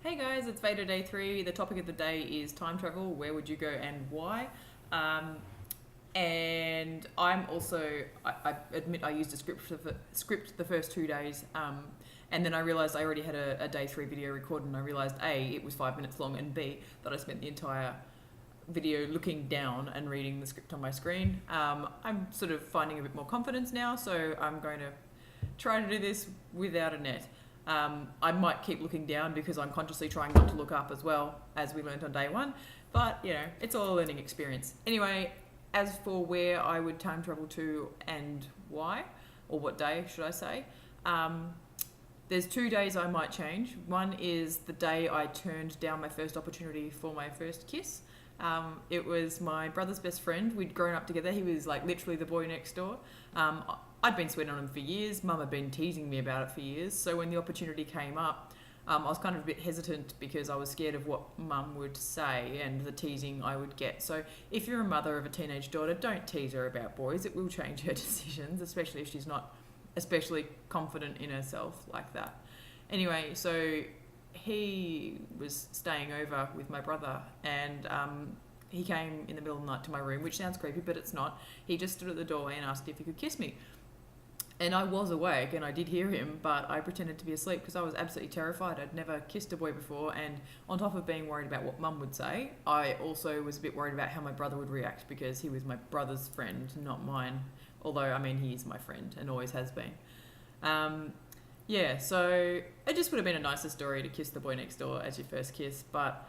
Hey guys, it's VEDA Day 3. The topic of the day is time travel. Where would you go and why? And I'm also, I admit I used a script the first 2 days, and then I realised I already had a day 3 video recorded, and I realised A, it was 5 minutes long, and B, that I spent the entire video looking down and reading the script on my screen. I'm sort of finding a bit more confidence now, so I'm going to try to do this without a net. I might keep looking down because I'm consciously trying not to look up as well, as we learned on day 1, but you know, it's all a learning experience. Anyway, as for where I would time travel to and why, or what day should I say, there's 2 days I might change. One is the day I turned down my first opportunity for my first kiss. It was my brother's best friend. We'd grown up together. He was like literally the boy next door. I'd been sweating on him for years. Mum had been teasing me about it for years. So when the opportunity came up, I was kind of a bit hesitant because I was scared of what Mum would say and the teasing I would get. So if you're a mother of a teenage daughter, don't tease her about boys. It will change her decisions, especially if she's not especially confident in herself like that. Anyway, so he was staying over with my brother, and he came in the middle of the night to my room, which sounds creepy, but it's not. He just stood at the doorway and asked if he could kiss me. And I was awake and I did hear him, but I pretended to be asleep because I was absolutely terrified. I'd never kissed a boy before, and on top of being worried about what Mum would say, I also was a bit worried about how my brother would react because he was my brother's friend, not mine. Although, I mean, he is my friend and always has been. Yeah, so it just would have been a nicer story to kiss the boy next door as your first kiss, but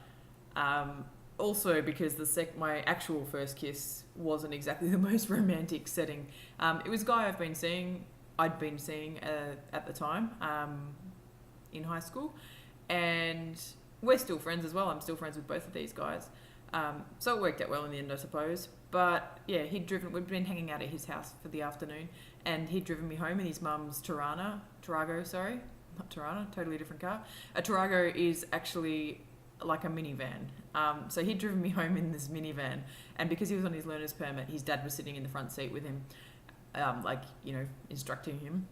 also because my actual first kiss wasn't exactly the most romantic setting. It was a guy I'd been seeing at the time in high school, and we're still friends as well. I'm still friends with both of these guys. So it worked out well in the end, I suppose. But yeah, we'd been hanging out at his house for the afternoon, and he'd driven me home in his mum's Tarago, not Tirana, totally different car. A Tarago is actually like a minivan. So he'd driven me home in this minivan, and because he was on his learner's permit, his dad was sitting in the front seat with him, instructing him.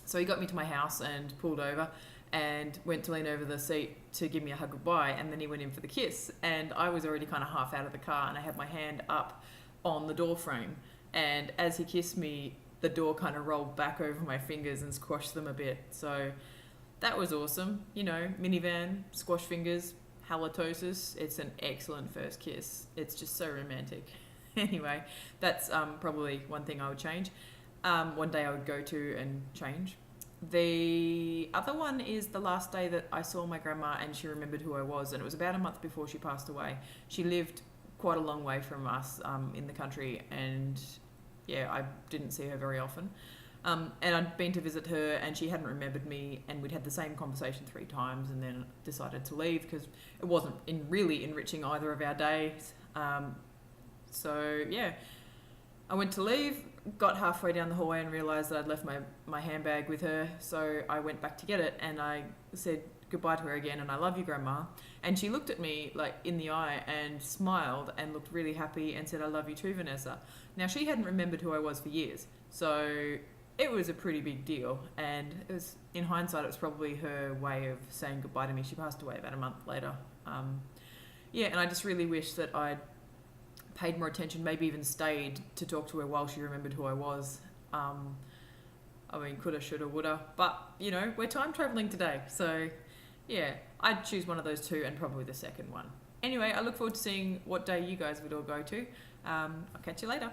So he got me to my house and pulled over and went to lean over the seat to give me a hug goodbye, and then he went in for the kiss, and I was already kind of half out of the car and I had my hand up on the door frame, and as he kissed me, the door kind of rolled back over my fingers and squashed them a bit. So that was awesome. You know, minivan, squash fingers, halitosis. It's an excellent first kiss. It's just so romantic. Anyway, that's probably one thing I would change. One day I would go to and change. The other one is the last day that I saw my grandma and she remembered who I was, and it was about a month before she passed away. She lived quite a long way from us in the country, and yeah, I didn't see her very often. And I'd been to visit her and she hadn't remembered me, and we'd had the same conversation 3 times and then decided to leave because it wasn't really enriching either of our days. So yeah, I went to leave, got halfway down the hallway and realised that I'd left my handbag with her. So I went back to get it and I said goodbye to her again, and I love you, Grandma. And she looked at me like in the eye and smiled and looked really happy and said, I love you too, Vanessa. Now, she hadn't remembered who I was for years, so it was a pretty big deal. And it was, in hindsight, it was probably her way of saying goodbye to me. She passed away about a month later. Yeah, and I just really wish that I'd paid more attention, maybe even stayed to talk to her while she remembered who I was. I mean, coulda, shoulda, woulda, but you know, we're time traveling today, so yeah, I'd choose one of those 2 and probably the second one. Anyway, I look forward to seeing what day you guys would all go to. I'll catch you later.